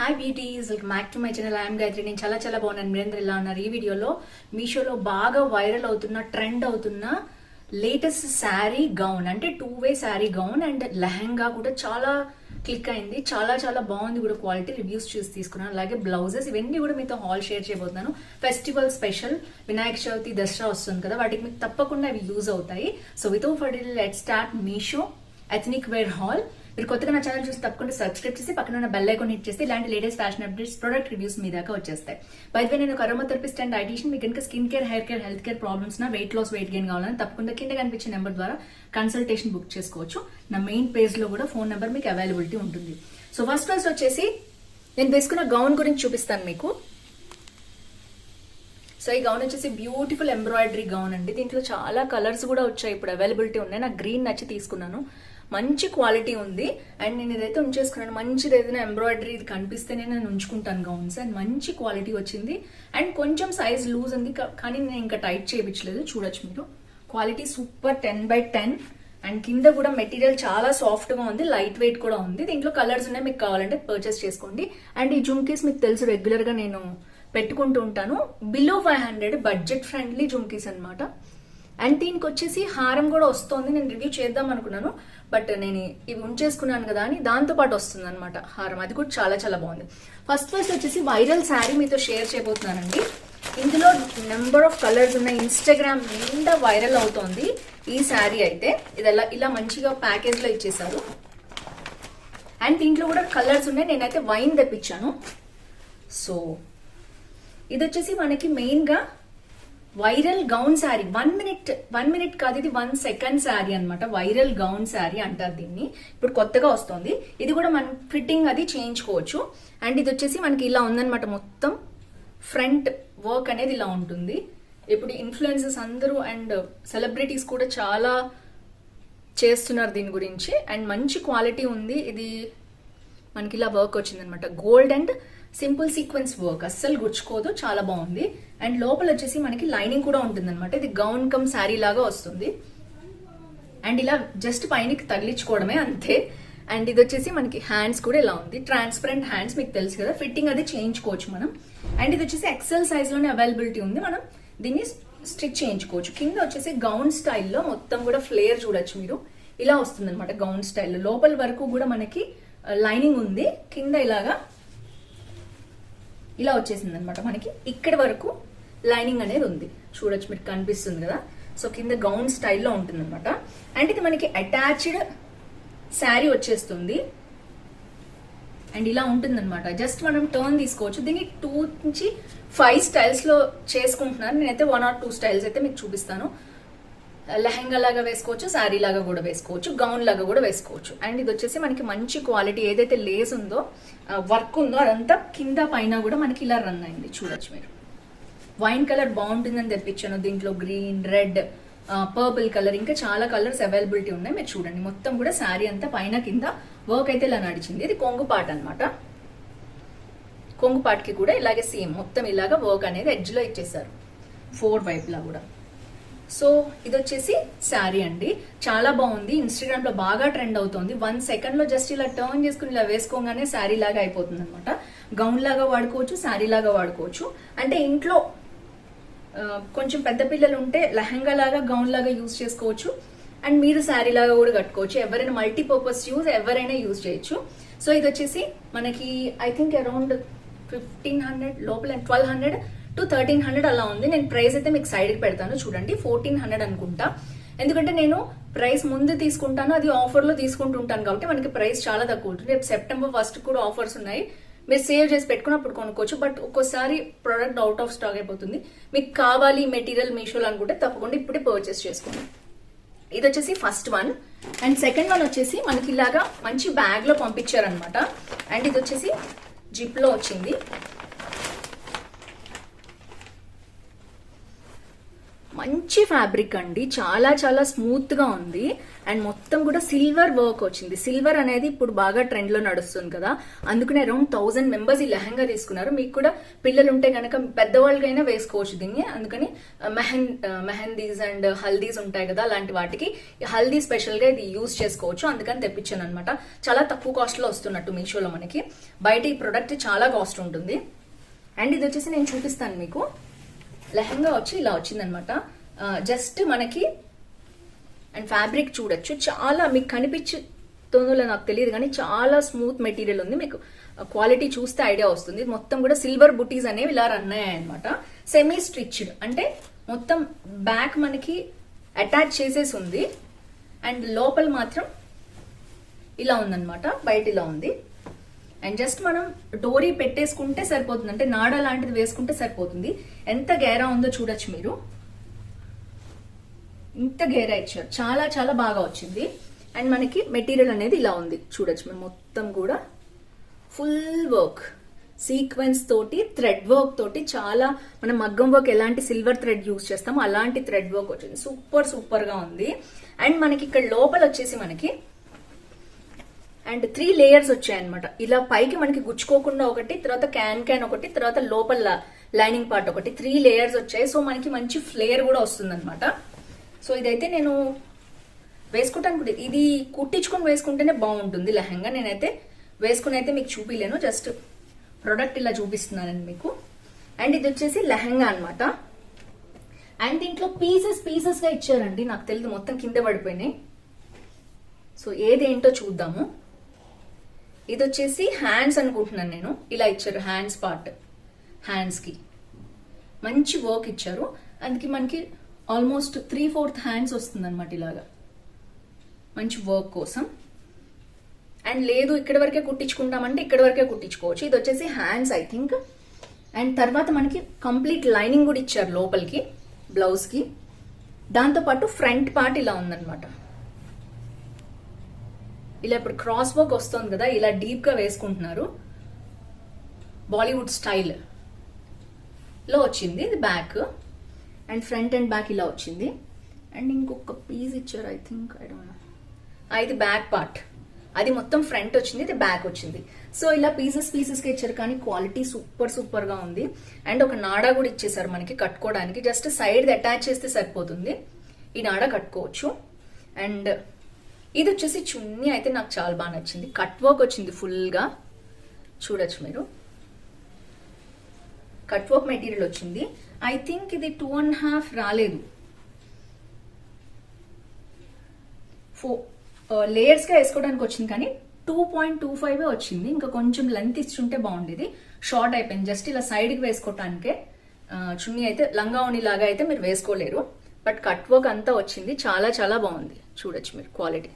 Hi beauties, welcome back to my channel. I'm Gayatri. నేను చాలా బాగున్నాను. మీరందరూ ఎలా ఉన్నారు? ఈ వీడియోలో మీషోలో బాగా వైరల్ అవుతున్న, ట్రెండ్ అవుతున్న లేటెస్ట్ శారీ గౌన్, అంటే 2-way sari gown and lehenga కూడా చాలా క్లిక్ అయింది. చాలా బాగుంది కూడా. క్వాలిటీ రివ్యూస్ చూసి తీసుకున్నాను. అలాగే బ్లౌజెస్ ఇవన్నీ కూడా మీతో హాల్ షేర్ చేయబోతున్నాను. ఫెస్టివల్ స్పెషల్ వినాయక చవితి, దసరా వస్తుంది కదా, వాటికి మీకు తప్పకుండా అవి యూజ్ అవుతాయి. So without further let's start Meesho ethnic wear haul. మీరు కొత్తగా నా ఛానల్ చూసి తప్పకుండా సబ్స్క్రైబ్ చేసి పక్కన ఉన్న బెల్ ఐకాన్ హిట్ చేస్తే ఇలాంటి latest fashion updates, product reviews మీ దాకా వచ్చేస్తాయి. బై ద వే, నేను అరోమా థెరపిస్ట్ అండ్ డైటీషియన్. మీకు కనుక skin care, hair care, health care problems, weight loss, weight gain కావాలని తప్పకుండా కింద కనిపించే నెంబర్ ద్వారా కన్సల్టేషన్ బుక్ చేసుకోవచ్చు. నా మెయిన్ పేజ్ లో కూడా ఫోన్ నెంబర్ మీకు అవైలబిలిటీ ఉంటుంది. సో ఫస్ట్ వచ్చేసి నేను వేసుకున్న గౌన్ గురించి చూపిస్తాను మీకు. సో ఈ గౌన్ వచ్చేసి బ్యూటిఫుల్ ఎంబ్రాయిడరీ గౌన్ అండి. దీంట్లో చాలా కలర్స్ కూడా వచ్చాయి, ఇప్పుడు అవైలబిలిటీ ఉన్నాయి. నాకు గ్రీన్ నచ్చి తీసుకున్నాను. మంచి క్వాలిటీ ఉంది అండ్ నేను ఇదైతే ఉంచేసుకున్నాను. మంచిది ఏదైనా ఎంబ్రాయిడరీ ఇది కనిపిస్తేనే నేను ఉంచుకుంటాను గౌన్స్. అండ్ మంచి క్వాలిటీ వచ్చింది అండ్ కొంచెం సైజ్ లూజ్ ఉంది, కానీ నేను ఇంకా టైట్ చేయించలేదు. చూడొచ్చు మీరు. Quality super, 10/10. అండ్ కింద కూడా మెటీరియల్ చాలా సాఫ్ట్ గా ఉంది, లైట్ వెయిట్ కూడా ఉంది. దీంట్లో కలర్స్ ఉన్నాయి, మీకు కావాలంటే పర్చేస్ చేసుకోండి. అండ్ ఈ జుమ్కీస్ మీకు తెలుసు, రెగ్యులర్ గా నేను పెట్టుకుంటూ ఉంటాను. బిలో 500, బడ్జెట్ ఫ్రెండ్లీ జుమ్కీస్ అనమాట. అండ్ దీనికి వచ్చేసి హారం కూడా వస్తుంది. నేను రివ్యూ చేద్దాం అనుకున్నాను, బట్ నేను ఇవి ఉంచేసుకున్నాను కదా అని దాంతో పాటు వస్తుంది అనమాట హారం. అది కూడా చాలా బాగుంది. ఫస్ట్ వచ్చేసి వైరల్ శారీ మీతో షేర్ చేయబోతున్నానండి. ఇందులో నెంబర్ ఆఫ్ కలర్స్ ఉన్నాయి. ఇన్స్టాగ్రామ్ నిండా వైరల్ అవుతోంది ఈ శారీ అయితే. ఇది ఇలా మంచిగా ప్యాకేజ్ లో ఇచ్చేసారు. అండ్ దీంట్లో కూడా కలర్స్ ఉన్నాయి. నేనైతే వైన్ తెప్పించాను. సో ఇది వచ్చేసి మనకి మెయిన్ గా వైరల్ గౌన్ శారీ. 1 మినిట్ కాదు, ఇది 1 సెకండ్ శారీ అనమాట. వైరల్ గౌన్ శారీ అంటారు దీన్ని. ఇప్పుడు కొత్తగా వస్తుంది. ఇది కూడా మనం ఫిట్టింగ్ అది చేయించుకోవచ్చు. అండ్ ఇది వచ్చేసి మనకి ఇలా ఉందనమాట. మొత్తం ఫ్రంట్ వర్క్ అనేది ఇలా ఉంటుంది. ఇప్పుడు ఇన్ఫ్లుయెన్సర్స్ అందరూ అండ్ సెలబ్రిటీస్ కూడా చాలా చేస్తున్నారు దీని గురించి. అండ్ మంచి క్వాలిటీ ఉంది. ఇది మనకి ఇలా వర్క్ వచ్చింది అనమాట. Gold and simple sequence work, అస్సలు గుచ్చుకోదు, చాలా బాగుంది. అండ్ లోపల వచ్చేసి మనకి లైనింగ్ కూడా ఉంటుంది అనమాట. ఇది గౌన్ కమ్ శారీ లాగా వస్తుంది. అండ్ ఇలా జస్ట్ పైనకి తగిలించుకోవడమే అంతే. అండ్ ఇది వచ్చేసి మనకి హ్యాండ్స్ కూడా ఇలా ఉంది, ట్రాన్స్పరెంట్ హ్యాండ్స్, మీకు తెలుసు కదా. ఫిట్టింగ్ అది చేయించుకోవచ్చు మనం. అండ్ ఇది వచ్చేసి ఎక్సెల్ సైజ్ లోనే అవైలబిలిటీ ఉంది. మనం దీన్ని స్టిచ్ చేయించుకోవచ్చు. కింద వచ్చేసి గౌన్ స్టైల్లో మొత్తం కూడా ఫ్లేర్ చూడొచ్చు మీరు. ఇలా వస్తుంది అనమాట గౌన్ స్టైల్లో. లోపల వరకు కూడా మనకి లైనింగ్ ఉంది. కింద ఇలా వచ్చేసింది అనమాట. మనకి ఇక్కడ వరకు లైనింగ్ అనేది ఉంది, చూడొచ్చు మీకు, కనిపిస్తుంది కదా. సో కింద గౌన్ స్టైల్లో ఉంటుంది అనమాట. అండ్ ఇది మనకి అటాచ్డ్ శారీ వచ్చేస్తుంది. అండ్ ఇలా ఉంటుంది అనమాట. జస్ట్ మనం టర్న్ తీసుకోవచ్చు. దీన్ని 2 నుంచి 5 స్టైల్స్ లో చేసుకుంటున్నాను. నేనైతే 1 or 2 స్టైల్స్ అయితే మీకు చూపిస్తాను. లెహంగా లాగా వేసుకోవచ్చు, శారీ లాగా కూడా వేసుకోవచ్చు, గౌన్ లాగా కూడా వేసుకోవచ్చు. అండ్ ఇది వచ్చేసి మనకి మంచి క్వాలిటీ. ఏదైతే లేస్ ఉందో, వర్క్ ఉందో, అదంతా కింద పైన కూడా మనకి ఇలా రన్ అయింది. చూడొచ్చు మీరు. వైన్ కలర్ బాగుంటుందని తెప్పించాను. దీంట్లో గ్రీన్, రెడ్, పర్పుల్ కలర్, ఇంకా చాలా కలర్స్ అవైలబిలిటీ ఉన్నాయి. మీరు చూడండి, మొత్తం కూడా శారీ అంతా పైన కింద వర్క్ అయితే ఇలా నడిచింది. ఇది కొంగు పార్ట్ అనమాట. కొంగు పార్ట్ కి కూడా ఇలాగే సేమ్ మొత్తం ఇలాగా వర్క్ అనేది ఎడ్జ్ లో ఇచ్చేసారు, 4 వైపులా కూడా. సో ఇది వచ్చేసి శారీ అండి. చాలా బాగుంది. ఇన్స్టాగ్రామ్ లో బాగా ట్రెండ్ అవుతుంది. 1 సెకండ్ లో జస్ట్ ఇలా టర్న్ చేసుకుని ఇలా వేసుకోగానే శారీ లాగా అయిపోతుంది అనమాట. గౌన్ లాగా వాడుకోవచ్చు, శారీ లాగా వాడుకోవచ్చు. అంటే ఇంట్లో కొంచెం పెద్ద పిల్లలు ఉంటే లెహంగా లాగా, గౌన్ లాగా యూజ్ చేసుకోవచ్చు. అండ్ మీరు శారీ లాగా కూడా కట్టుకోవచ్చు. ఎవరైనా మల్టీపర్పస్ ఎవరైనా యూజ్ చేయొచ్చు. సో ఇది వచ్చేసి మనకి ఐ థింక్ అరౌండ్ 1500 లోపల, 1200 to 1300 అలా ఉంది. నేను ప్రైస్ అయితే మీకు సైడ్ కి పెడతాను, చూడండి. 1400 అనుకుంటా. ఎందుకంటే నేను ప్రైస్ ముందు తీసుకుంటాను, అది ఆఫర్ లో తీసుకుంటుంటాను కాబట్టి మనకి ప్రైస్ చాలా తక్కువ ఉంటుంది. రేపు September 1st కూడా ఆఫర్స్ ఉన్నాయి. మీరు సేవ్ చేసి పెట్టుకుని అప్పుడు కొనుక్కోవచ్చు. బట్ ఒక్కోసారి ప్రోడక్ట్ అవుట్ ఆఫ్ స్టాక్ అయిపోతుంది. మీకు కావాలి మెటీరియల్ మీషోలో అనుకుంటే తప్పకుండా ఇప్పుడే పర్చేస్ చేసుకోండి. ఇది వచ్చేసి first one. And second one వచ్చేసి మనకి ఇలాగా మంచి బ్యాగ్ లో పంపించారనమాట. అండ్ ఇది వచ్చేసి జిప్ లో వచ్చింది. మంచి ఫ్యాబ్రిక్ అండి, చాలా చాలా స్మూత్ గా ఉంది. అండ్ మొత్తం కూడా సిల్వర్ వర్క్ వచ్చింది. సిల్వర్ అనేది ఇప్పుడు బాగా ట్రెండ్ లో నడుస్తుంది కదా, అందుకనే అరౌండ్ 1000 మెంబర్స్ ఈ లెహంగా తీసుకున్నారు. మీకు కూడా పిల్లలు ఉంటే కనుక పెద్దవాళ్ళకైనా వేసుకోవచ్చు దీన్ని. అందుకని మెహందీస్ అండ్ హల్దీస్ ఉంటాయి కదా, అలాంటి వాటికి హల్దీ స్పెషల్ గా ఇది యూజ్ చేసుకోవచ్చు. అందుకని తెప్పించాను అనమాట. చాలా తక్కువ కాస్ట్ లో వస్తున్నట్టు మీషోలో మనకి. బయట ఈ ప్రొడక్ట్ చాలా కాస్ట్ ఉంటుంది. అండ్ ఇది వచ్చేసి నేను చూపిస్తాను మీకు. లెహంగా వచ్చి ఇలా వచ్చిందనమాట. జస్ట్ మనకి అండ్ ఫ్యాబ్రిక్ చూడొచ్చు, చాలా మీకు కనిపించుతుందో నాకు తెలియదు కానీ చాలా స్మూత్ మెటీరియల్ ఉంది. మీకు క్వాలిటీ చూస్తే ఐడియా వస్తుంది. మొత్తం కూడా సిల్వర్ బుటీస్ అనేవి ఇలా రన్ అయ్యాయి అనమాట. సెమీ స్టిచ్డ్ అంటే మొత్తం బ్యాక్ మనకి అటాచ్ చేసేసి ఉంది. అండ్ లోపల మాత్రం ఇలా ఉందన్నమాట, బయట ఇలా ఉంది. అండ్ జస్ట్ మనం డోరీ పెట్టేసుకుంటే సరిపోతుంది, అంటే నాడ లాంటిది వేసుకుంటే సరిపోతుంది. ఎంత గేరా ఉందో చూడొచ్చు మీరు, ఇంత గేరా ఇచ్చారు, చాలా చాలా బాగా వచ్చింది. అండ్ మనకి మెటీరియల్ అనేది ఇలా ఉంది చూడొచ్చు మీరు. మొత్తం కూడా ఫుల్ వర్క్, సీక్వెన్స్ తోటి, థ్రెడ్ వర్క్ తోటి, చాలా మనం మగ్గం వర్క్ ఎలాంటి సిల్వర్ థ్రెడ్ యూజ్ చేస్తామో అలాంటి థ్రెడ్ వర్క్ వచ్చింది. సూపర్ సూపర్ గా ఉంది. అండ్ మనకి ఇక్కడ లోపల వచ్చేసి మనకి అండ్ 3 లేయర్స్ వచ్చాయన్నమాట. ఇలా పైకి మనకి గుచ్చుకోకుండా ఒకటి, తర్వాత క్యాన్ ఒకటి, తర్వాత లోపల లైనింగ్ పార్ట్ ఒకటి, 3 లేయర్స్ వచ్చాయి. సో మనకి మంచి ఫ్లేయర్ కూడా వస్తుంది అనమాట. సో ఇదైతే నేను వేసుకుంటాను, ఇది కుట్టించుకొని వేసుకుంటేనే బాగుంటుంది లెహంగా. నేనైతే వేసుకుని అయితే మీకు చూపిలేను, జస్ట్ ప్రొడక్ట్ ఇలా చూపిస్తున్నానండి మీకు. అండ్ ఇది వచ్చేసి లెహంగా అనమాట. అండ్ దీంట్లో పీసెస్ గా ఇచ్చారండి, నాకు తెలియదు, మొత్తం కింద పడిపోయినాయి. సో ఏదేంటో చూద్దాము. ఇది వచ్చేసి హ్యాండ్స్ అనుకుంటున్నాను నేను. ఇలా ఇచ్చారు హ్యాండ్స్ పార్ట్, హ్యాండ్స్ కి మంచి వర్క్ ఇచ్చారు. అందుకే మనకి ఆల్మోస్ట్ 3/4 హ్యాండ్స్ వస్తుంది అనమాట ఇలాగా, మంచి వర్క్ కోసం. అండ్ లేదు ఇక్కడ వరకే కుట్టించుకుంటామంటే ఇక్కడ వరకే కుట్టించుకోవచ్చు. ఇది వచ్చేసి హ్యాండ్స్ ఐ థింక్. అండ్ తర్వాత మనకి కంప్లీట్ లైనింగ్ కూడా ఇచ్చారు లోపలికి బ్లౌజ్ కి. దాంతో పాటు ఫ్రంట్ పార్ట్ ఇలా ఉందన్నమాట. ఇలా ఇప్పుడు క్రాస్ వర్క్ వస్తుంది కదా, ఇలా డీప్ గా వేసుకుంటున్నారు, బాలీవుడ్ స్టైల్ లో వచ్చింది. ఇది back and front and back ఇలా వచ్చింది. అండ్ ఇంకొక పీస్ ఇచ్చారు I think, I don't know. ఇది బ్యాక్ పార్ట్, అది మొత్తం ఫ్రంట్ వచ్చింది, ఇది బ్యాక్ వచ్చింది. సో ఇలా పీసెస్ గా ఇచ్చారు, కానీ క్వాలిటీ సూపర్ సూపర్ గా ఉంది. అండ్ ఒక నాడా కూడా ఇచ్చేసారు మనకి కట్టుకోవడానికి. జస్ట్ సైడ్ అటాచ్ చేస్తే సరిపోతుంది, ఈ నాడా కట్టుకోవచ్చు. అండ్ ఇది వచ్చేసి చున్నీ అయితే నాకు చాలా బాగా నచ్చింది. కట్ వర్క్ వచ్చింది ఫుల్ గా, చూడొచ్చు మీరు. కట్ వర్క్ మెటీరియల్ వచ్చింది. ఐ థింక్ ఇది 2.5 రాలేదు, 4 లేయర్స్ గా వేసుకోవడానికి వచ్చింది, కానీ 2.25 వచ్చింది. ఇంకా కొంచెం లెంత్ ఇస్తుంటే బాగుండేది, షార్ట్ అయిపోయింది. జస్ట్ ఇలా సైడ్ కి వేసుకోవటానికే చున్నీ అయితే. లంగా ఓణి లాగా అయితే మీరు వేసుకోలేరు. బట్ కట్ వర్క్ అంతా వచ్చింది, చాలా చాలా బాగుంది. చూడొచ్చు మీరు క్వాలిటీ.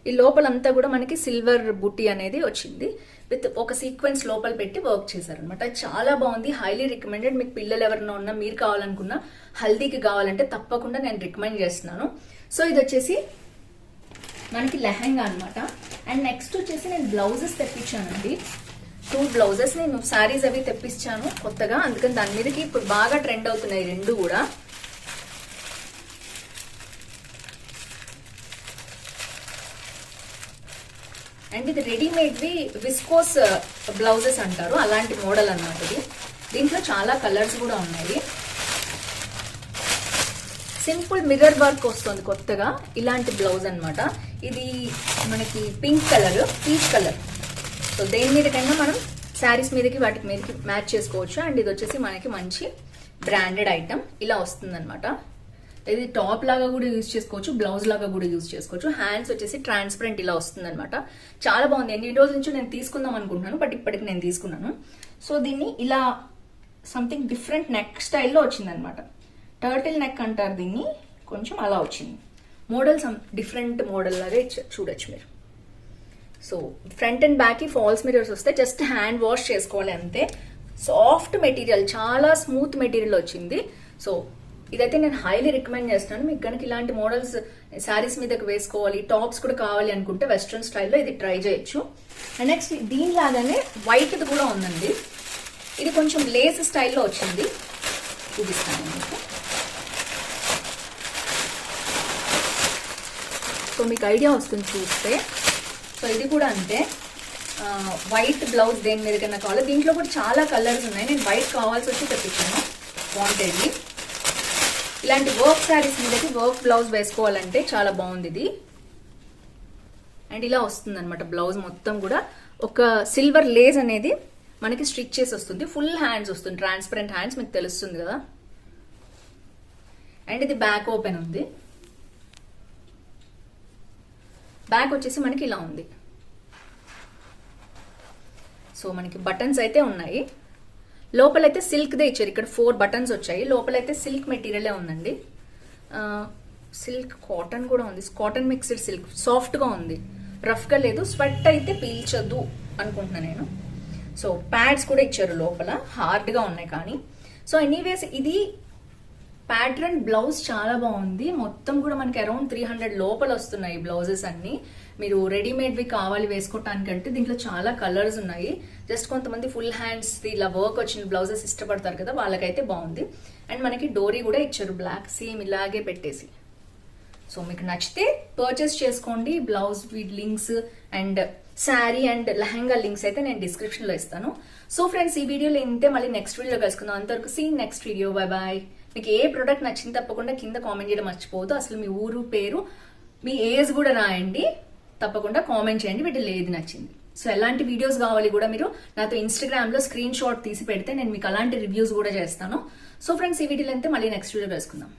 ఈ లోపలంతా కూడా మనకి సిల్వర్ బుట్టి అనేది వచ్చింది, విత్ ఒక సీక్వెన్స్ లోపల పెట్టి వర్క్ చేశారనమాట. చాలా బాగుంది, హైలీ రికమెండెడ్. మీకు పిల్లలు ఎవరైనా ఉన్నా, మీరు కావాలనుకున్నా, హల్దీకి కావాలంటే తప్పకుండా నేను రికమెండ్ చేస్తున్నాను. సో ఇది వచ్చేసి మనకి లెహంగా అనమాట. అండ్ నెక్స్ట్ వచ్చేసి నేను బ్లౌజెస్ తెప్పించానండి. 2 బ్లౌజెస్ నేను శారీస్ అవి తెప్పించాను కొత్తగా, అందుకని దాని మీదకి ఇప్పుడు బాగా ట్రెండ్ అవుతున్నాయి 2 కూడా. అండ్ ఇది రెడీమేడ్వి విస్కోస్ బ్లౌజెస్ అంటారు, అలాంటి మోడల్ అన్నమాట ఇది. దీంట్లో చాలా కలర్స్ కూడా ఉన్నాయి. సింపుల్ మిర్రర్ వర్క్ వస్తుంది కొత్తగా, ఇలాంటి బ్లౌజ్ అన్నమాట. ఇది మనకి pink colour, peach colour. So దేని మీదకైనా మనం శారీస్ మీదకి వాటికి మీదకి మ్యాచ్ చేసుకోవచ్చు. అండ్ ఇది వచ్చేసి మనకి మంచి బ్రాండెడ్ ఐటమ్ ఇలా వస్తుంది అనమాట. ఇది టాప్ లాగా కూడా యూజ్ చేసుకోవచ్చు, బ్లౌజ్ లాగా కూడా యూజ్ చేసుకోవచ్చు. హ్యాండ్స్ వచ్చేసి ట్రాన్స్పరెంట్ ఇలా వస్తుంది అనమాట. చాలా బాగుంది. ఎన్ని రోజుల నుంచి నేను తీసుకుందాం అనుకుంటున్నాను, బట్ ఇప్పటికి నేను తీసుకున్నాను. సో దీన్ని ఇలా సంథింగ్ డిఫరెంట్ నెక్ స్టైల్లో వచ్చింది అనమాట. టర్టిల్ నెక్ అంటారు దీన్ని, కొంచెం అలా వచ్చింది. మోడల్ డిఫరెంట్ మోడల్ లాగా చూడొచ్చు మీరు. సో ఫ్రంట్ అండ్ బ్యాక్ కి ఫాల్స్ మిరర్స్ వస్తే జస్ట్ హ్యాండ్ వాష్ చేసుకోవాలి అంతే. సాఫ్ట్ మెటీరియల్, చాలా స్మూత్ మెటీరియల్ వచ్చింది. సో ఇదైతే నేను హైలీ రికమెండ్ చేస్తున్నాను. మీకు కనుక ఇలాంటి మోడల్స్ శారీస్ మీదకి వేసుకోవాలి, టాప్స్ కూడా కావాలి అనుకుంటే వెస్ట్రన్ స్టైల్లో ఇది ట్రై చేయొచ్చు. అండ్ నెక్స్ట్ దీనిలాగానే వైట్ది కూడా ఉందండి. ఇది కొంచెం లేస్ స్టైల్లో వచ్చింది, చూపిస్తాను మీకు. సో మీకు ఐడియా వస్తుంది చూస్తే. సో ఇది కూడా అంతే, వైట్ బ్లౌజ్ దేని మీద కన్నా కావాలి. దీంట్లో కూడా చాలా కలర్స్ ఉన్నాయి, నేను వైట్ కావాల్సి వచ్చి తెప్పించాను వాంటెడ్లీ. ఇలాంటి వర్క్ శారీస్ మీదకి వర్క్ బ్లౌజ్ వేసుకోవాలంటే చాలా బాగుంది ఇది. అండ్ ఇలా వస్తుంది అనమాట బ్లౌజ్ మొత్తం కూడా. ఒక సిల్వర్ లేస్ అనేది మనకి స్టిచ్ చేసి వస్తుంది, ఫుల్ హ్యాండ్స్ వస్తుంది, ట్రాన్స్పరెంట్ హ్యాండ్స్, మీకు తెలుస్తుంది కదా. అండ్ ఇది బ్యాక్ ఓపెన్ ఉంది. బ్యాక్ వచ్చేసి మనకి ఇలా ఉంది. సో మనకి బటన్స్ అయితే ఉన్నాయి. లోపలైతే సిల్క్దే ఇచ్చారు, ఇక్కడ 4 బటన్స్ వచ్చాయి. లోపలైతే సిల్క్ మెటీరియలే ఉందండి. సిల్క్ కాటన్ కూడా ఉంది, కాటన్ మిక్స్డ్ సిల్క్, సాఫ్ట్గా ఉంది, రఫ్గా లేదు. స్వెట్ అయితే పీల్చదు అనుకుంటున్నా నేను. సో ప్యాడ్స్ కూడా ఇచ్చారు లోపల, హార్డ్గా ఉన్నాయి కానీ. సో ఎనీవేస్ ఇది ప్యాటర్న్ బ్లౌజ్ చాలా బాగుంది. మొత్తం కూడా మనకి అరౌండ్ 300 లోపల వస్తున్నాయి బ్లౌజెస్ అన్ని. మీరు రెడీమేడ్వి కావాలి వేసుకోవటానికంటే దీంట్లో చాలా కలర్స్ ఉన్నాయి. జస్ట్ కొంతమంది ఫుల్ హ్యాండ్స్ ఇలా వర్క్ వచ్చిన బ్లౌజెస్ ఇష్టపడతారు కదా, వాళ్ళకైతే బాగుంది. అండ్ మనకి డోరీ కూడా ఇచ్చారు బ్లాక్, సేమ్ ఇలాగే పెట్టేసి. సో మీకు నచ్చితే పర్చేస్ చేసుకోండి. Blouse with links and sari and lehenga links అయితే నేను డిస్క్రిప్షన్ లో ఇస్తాను. సో ఫ్రెండ్స్, ఈ వీడియోలో ఇంతే, మళ్ళీ నెక్స్ట్ వీడియోలో కలుసుకుందాం. అంతవరకు see next video, bye bye. మీకు ఏ ప్రోడక్ట్ నచ్చింది తప్పకుండా కింద కామెంట్ చేయడం మర్చిపోవద్దు. అసలు మీ ఊరు పేరు, మీ ఏజ్ కూడా రాయండి, తప్పకుండా కామెంట్ చేయండి వీటిలో ఏది నచ్చింది. సో ఎలాంటి వీడియోస్ కావాలి కూడా మీరు నాతో ఇన్స్టాగ్రామ్ లో స్క్రీన్ షాట్ తీసి పెడితే నేను మీకు అలాంటి రివ్యూస్ కూడా చేస్తాను. సో ఫ్రెండ్స్, ఈ వీడియోలో అంతే, మళ్ళీ నెక్స్ట్ వీడియో కలుసుకుందాం.